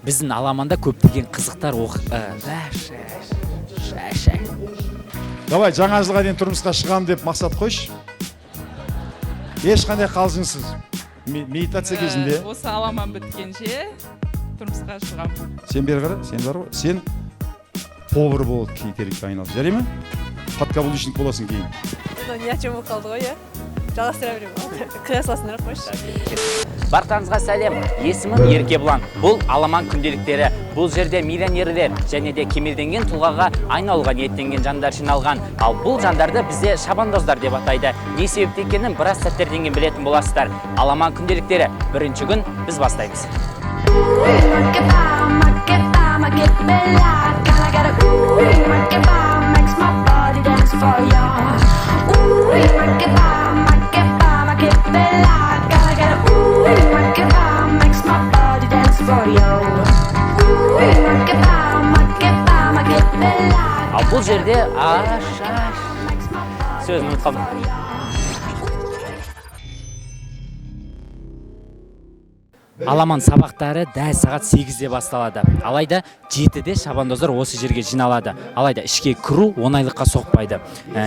Біздің аламанда көптеген қызықтар Давай, жаңа жылға дейін тұрмысқа шығам деп мақсат қойшы. Ешқандай қалжыңсыз. Медитация кезінде. Осы аламан біткенше тұрмысқа шығам. Сен бері қара, сен бар ғой. Сен повар болып кейтерекке айналып. Жарай ма? Подкаблучник боласың кейін. Ни о чем қалды ғой, иә? Жалғастыра беремін. Қиясасына қойшы. Барлықтарыңызға сәлем. Есімім Еркебұлан. Бұл аламан күнделіктері. Бұл жерде миллионерлер және де кемелденген тұлғаға айналуға ниеттенген жандар жиналған. Ал бұл жандарды бізде шабандоздар деп атайды. Не себепті екенін біраз сәттерден кейін білетін боласыздар. Аламан күнделіктері. Бірінші күн біз бастаймыз. Ал бұл жерде сөзін ұмытқам. Аламан сабақтары дәл сағат 8-де басталады. Алайда 7-де шабандоздар осы жерге жиналады. Алайда ішке кіру оңайлыққа соқпайды.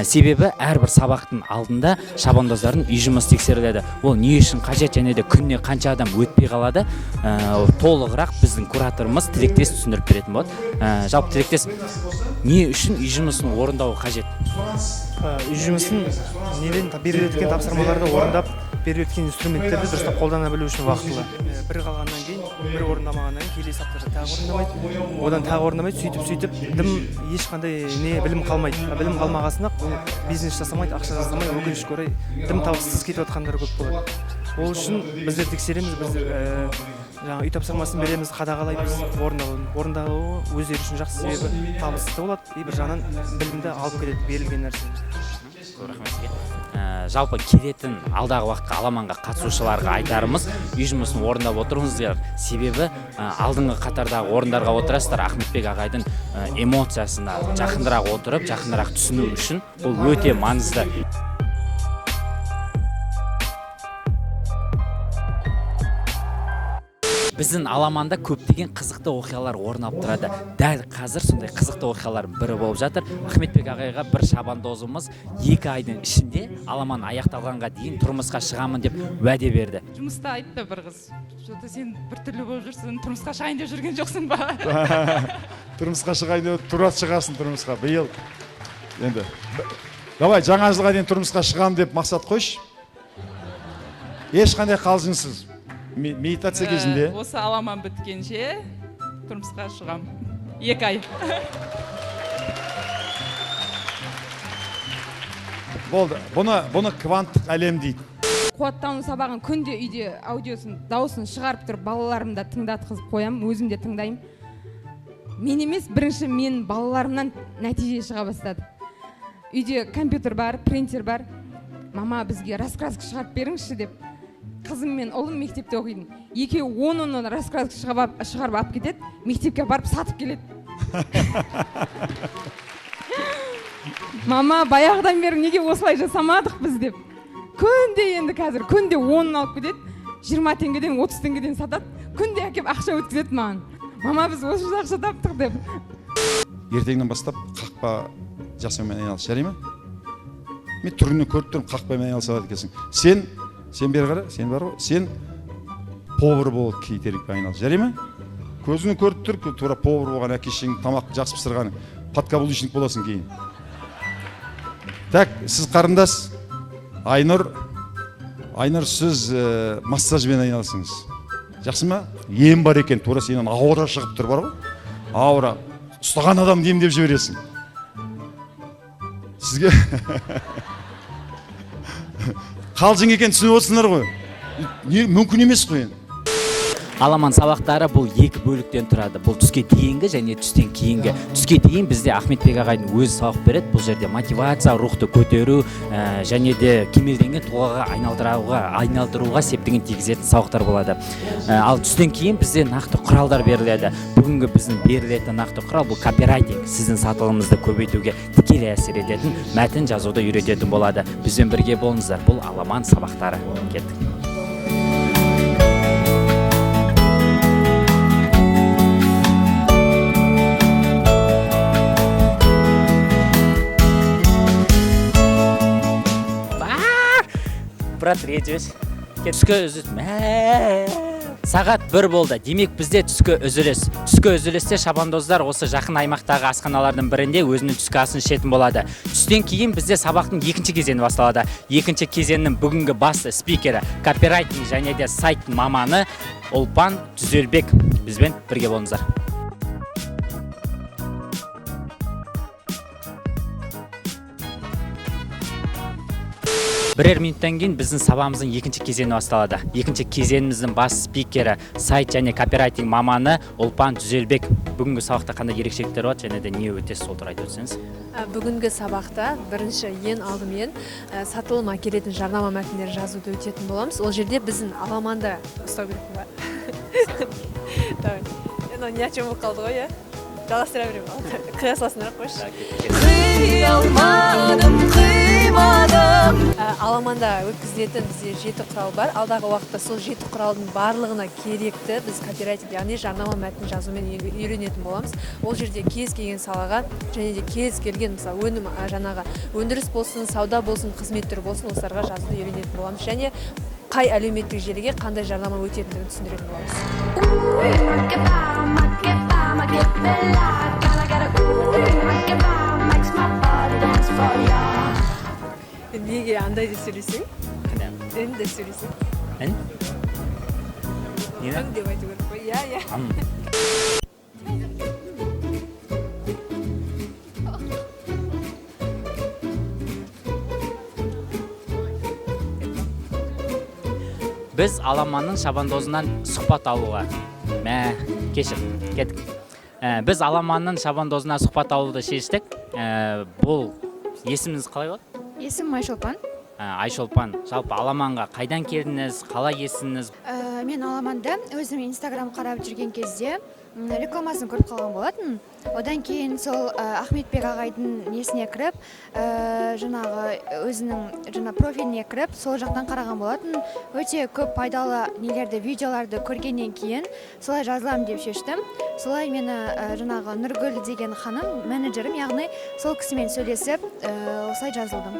Себебі әрбір сабақтың алдында шабандоздардың үй жұмысы тексеріледі. Ол не үшін қажет және де күніне қанша адам өтпей қалады, толығырақ біздің кураторымыз Тілектес түсіндіріп беретін болады. Жалпы Тілектес, не үшін үй жұмысын орындауы қажет? Үй жұмысын берілетін тапсырмаларды орындап, берілетін инструменттерді дұрыстап қолдана білу үшін уақытылы. Бір қалғаннан кейін, бір орындамағаннан кейін келесі аптада тағы орындамайды. Одан тағы орындамайды, сөйтіп дым ешқандай білім қалмайды. Білім қалмағасында бизнес жасамайды, ақша жасамайды, өкінішке орай дым табыссыз кетіп жатқандар көп болады. Ол үшін біздер тексереміз, үй тапсырмасын береміз, қадағалаймыз, орындалуы өздері үшін жақсы, себебі табысты болады, бір жағынан білімді алып келеді берілген нәрсе. Жалпы келетін алдағы уақытқа аламанға қатысушыларға айтарымыз, үй жұмысын орындап отырыңыздар. Себебі алдыңғы қатардағы орындарға отырасыздар. Ахметбек ағайдың эмоциясына жақындырақ отырып, жақындырақ түсіну үшін бұл өте маңызды. Біздің аламанда көптеген қызықты оқиғалар орын алып тұрады. Дәл қазір сондай қызықты оқиғалардың бірі болып жатыр. Ахметбек ағайға бір шабандозымыз 2 айдың ішінде аламан аяқталғанға дейін тұрмысқа шығамын деп уәде берді. Жұмыста айтты бір қыз. Жота сен біртүрлі болып жүрсің, тұрмысқа шығайын деп жүрген жоқсың ба? Тұрмысқа шығайын деп тұрат шығасың тұрмысқа. Биыл енді давай, жаңа жылға дейін тұрмысқа шығам деп мақсат қойшы. Ешқандай қалжыңсыз. Медитация кезінде. Осы аламан біткенше тұрмысқа шығам. 2 ай. Болды. Бұны кванттық әлем дейді. Қуаттану сабағын күнде үйде аудиосын, дауысын шығарып тұрып, балаларымда тыңдатқызып қоям, өзім де тыңдаймын. Мен емес, бірінші мен балаларымнан нәтиже шыға бастады. Үйде компьютер бар, принтер бар. Мама, бізге раскраска шығарып беріңізші деп. Қызым мен ұлым мектепте оқиды. Екеуі 10 раскраска шығарып алып кетеді, мектепке барып сатып келеді. Мама, баяғыдан бері неге осылай жасамадық біз деп. Күнде енді қазір, күнде 10 алып кетеді, 20 теңгеден 30 теңгеден сатады, күнде әкеп ақша өткізеді маған. Мама, біз осы ақша таптық деп. Ертеңнен бастап қақпа жасаумен айналыс, жарай ма? Мен түрінен көріп тұрмын, қақпамен айналыса алады екенсің. Сен бері қара, сен бар ғой, сен повар болып кейтерекке айналыс, жарай ма? Көзіңі көріп тұр, тура повар болған әкешің, тамақты жақсы пісірған, подкаблучник боласың кейін. Так, сіз қарындас, Айнұр, сіз массажбен айналысыңыз. Жақсы ма? Ем бар екен, тура сенен аура шығып тұр, бар ғой? Аура, ұстаған адам демдеп жібересің. Сізге қалжың екен түсініп отырсыңдар ғой. Мүмкін емес қой. Аламан сабақтары бұл 2 бөліктен тұрады. Бұл түске дейінгі және түстен кейінгі. Түске дейін бізде Ахметбек ағайдың өзі сабақ береді. Бұл жерде мотивация, рухты көтеру және де кемелденген тұлғаға айналдыруға септігін тигізетін сабақтар болады. Ал түстен кейін бізде нақты құралдар беріледі. Бүгінгі біздің берілетін нақты құрал бұл копирайтинг. Сіздің сатылымыңызды көбейтуге тікелей әсер ететін, мәтін жазуды үйрететін болады. Бізбен бірге болыңыздар. Бұл аламан сабақтары. Кеттік. брат ренжімеш. Түскі үзіліс. Сағат 1 болды. Демек бізде түскі үзіліс. Түскі үзілісте шабандоздар осы жақын аймақтағы асханалардың бірінде өзінің түскі асын ішетін болады. Түстен кейін бізде сабақтың екінші кезеңі басталады. Екінші кезеңнің бүгінгі басты спикері, копирайтинг және де сайт маманы Ұлпан Түзелбек бізбен бірге болыңыздар. Бірер минуттан кейін біздің сабағымыздың екінші кезеңі басталады. Екінші кезеңіміздің бас спикері, сайт және копирайтинг маманы Ұлпан Түзелбек. Бүгінгі сабақта қандай ерекшеліктер бар және де не өтесіз, сол туралы айтып өтсеңіз. Бүгінгі сабақта бірінші ең алдымен сатылымға келетін жарнама мәтіндерін жазуды өтетін боламыз. Ол жерде біздің аламанда ұстау керек ба? Давай. Не о чем болып қалды ғой, жалғастыра беремін. Қия саласынрақ қойшы. Аламанда өткізілетін бізде 7 құрал бар. Алдағы уақытта сол 7 құралдың барлығына керекті біз копирайтинг, яғни жарнама мәтін жазумен үйренетін боламыз. Ол жерде кез келген салаға және де кез келген мысалы өнім жаңағы өндіріс болсын, сауда болсын, қызмет түрі болсын, осыларға жазуды үйренетін боламыз және қай әлеуметтік желіге қандай жарнама өтетіндігін түсіндіретін боламыз. Неге андай деп сөйлесең? Ән деп сөйлесең? Ән? Ән деп айту керек қой, иә. Біз Аламанның шабандозынан сұхбат алуға. Кешір, кеттік. Біз Аламанның шабандозынан сұхбат алуды шештік. Бұл есіміңіз қалай болады? Есім Айшолпан. Айшолпан, жалпы Аламанға қайдан келдіңіз, қалай есіңіз? Мен Аламанды өзім Инстаграм қарап жүрген кезде рекламасын көріп қалған болатын. Одан кейін сол Ахметбек ағайдың несіне кіріп, жаңағы өзінің профиліне кіріп, сол жақтан қараған болатын. Өте көп пайдалы нелерді, видеоларды көргеннен кейін солай жазылам деп шештім. Солай мені жаңағы Нұргүл деген ханым, менеджерім, яғни сол кісімен сөйлесіп, осылай жазылдым.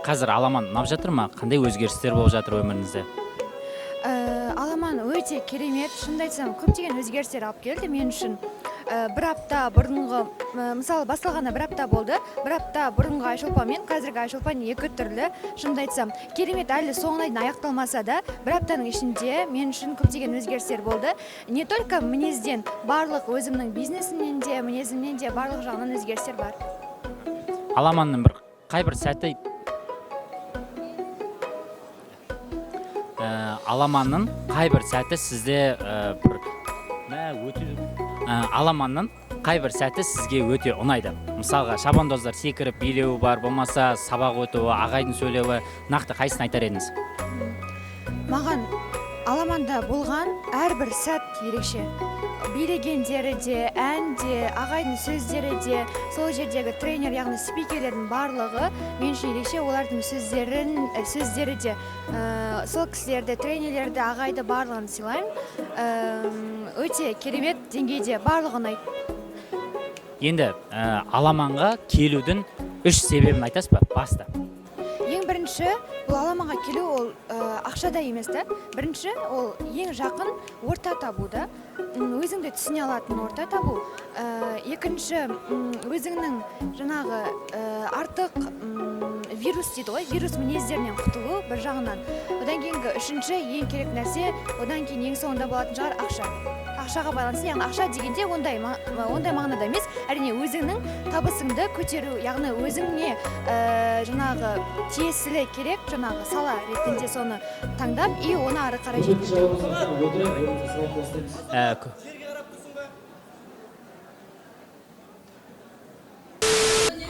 Қазір Аламан ұнап жатыр ма? Қандай өзгерістер болып жатыр өміріңізде? Аламан өте керемет, шынымды айтсам, көптеген өзгерістер алып келді мен үшін. Бір апта бұрынғы, мысалы басталғанда бір апта болды. Бір апта бұрынғы Айшолпан мен қазіргі Айшолпан екі түрлі. Шынымды айтсам, керемет, әлі соңына дейін аяқталмаса да, бір аптаның ішінде мен үшін көптеген өзгерістер болды. Не только мінезден, барлық өзімнің бизнесімнен де, мінезімнен де барлық жағынан өзгерістер бар. Аламанның қайбір сәті Аламанның қайбір сәті сізде Аламанның қайбір сәті сізге өте ұнайды. Мысалға, шабандоздар секіріп билеуі бар, болмаса сабақ өтуі, ағайдың сөйлеуі, нақты қайсысын айтар едіңіз? Маған Аламанда болған әрбір сәт ерекше. Билегендері де, ән де, ағайдың сөздері де, сол жердегі тренер, яғни спикерлердің барлығы мен үшін ерекше. Олардың сөздері де, сол кісілерді, тренерлерді, ағайды барлығын сыйлаймын. Өте керемет деңгейде барлығын айт. Енді Аламанға келудің 3 себебін айтасыз ба? Басты. Ең бірінші, бұл Аламанға келу ол ақшада емес та. Бірінші, ол ең жақын орта табуда. Өзіңді түсіне алатын орта табу. Екінші, өзіңнің жаңағы артық вирус дейді ғой, вирус мінездерінен құтылу бір жағынан. Одан кейінгі үшінші ең керек нәрсе, одан кейін ең соңында болатын шығар ақша. Ақшаға байланысты, яғни ақша дегенде ондай мағынада емес, әрине өзіңнің табысыңды көтеру, яғни өзіңе жаңағы тиесілі керек жаңағы сала ретінде соны таңдап, и оны ары қарай жеткізу.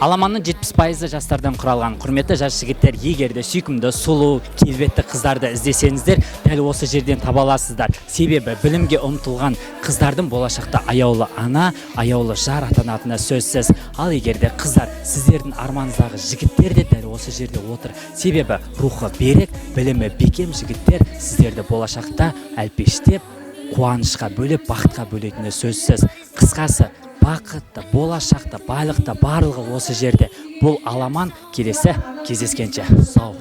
Аламанның 70% жастардан құралған. Құрметті жас жігіттер, егерде сүйкімді, сұлу, келбетті қыздарды іздесеңіздер, дәл осы жерден таба аласыздар. Себебі білімге ұмтылған қыздардың болашақта аяулы ана, аяулы жар атанатыны сөзсіз. Ал егерде қыздар, сіздердің арманыңыздағы жігіттер де дәл осы жерде отыр. Себебі рухы берік, білімі бекем жігіттер сіздерді болашақта әлпештеп, қуанышқа бөлеп, бақытқа бөлетіні сөзсіз. Қысқасы, бақытты, болашақта, байлықта барлығы осы жерде. Бұл Аламан, келесі кездескенше. Сау.